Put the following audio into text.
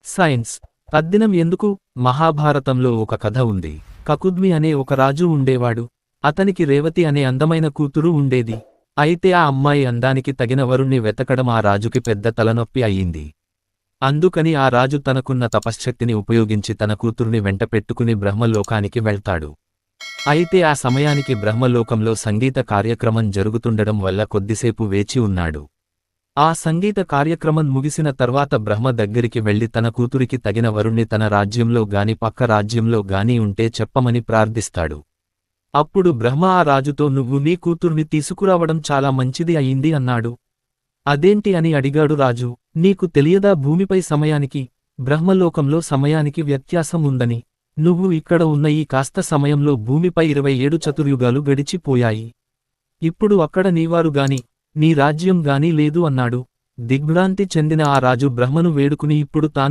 Science. తద్దినం ఎందుకు? మహాభారతంలో ఒక కథ ఉంది. కకుద్మి అనే ఒక రాజు ఉండేవాడు. అతనికి రేవతి అనే అందమైన కూతురు ఉండేది. అయితే ఆ అమ్మాయి అందానికి తగిన వరుణ్ణి వెతకడం ఆ రాజుకి పెద్ద తలనొప్పి అయ్యింది. అందుకని ఆ రాజు తనకున్న తపశ్శక్తిని ఉపయోగించి తన కూతుర్ని వెంటపెట్టుకుని బ్రహ్మలోకానికి వెళ్తాడు. అయితే ఆ సమయానికి బ్రహ్మలోకంలో సంగీత కార్యక్రమం జరుగుతుండడం వల్ల కొద్దిసేపు వేచి ఉన్నాడు. ఆ సంగీత కార్యక్రమం ముగిసిన తర్వాత బ్రహ్మ దగ్గరికి వెళ్లి తన కూతురికి తగిన వరుణ్ణి తన రాజ్యంలో గాని పక్క రాజ్యంలో గాని ఉంటే చెప్పమని ప్రార్థిస్తాడు. అప్పుడు బ్రహ్మ ఆ రాజుతో నువ్వు నీ కూతుర్ని తీసుకురావడం చాలా మంచిది అయింది అన్నాడు. అదేంటి అని అడిగాడు రాజు. నీకు తెలియదా భూమిపై సమయానికి, బ్రహ్మలోకంలో సమయానికి వ్యత్యాసం ఉందని? నువ్వు ఇక్కడ ఉన్న ఈ కాస్త సమయంలో భూమిపై 27 చతుర్యుగాలు గడిచిపోయాయి. ఇప్పుడు అక్కడ నీవారు గాని, నీ రాజ్యం గాని లేదు అన్నాడు. దిగ్భ్రాంతి చెందిన ఆ రాజు బ్రహ్మను వేడుకుని ఇప్పుడు తాను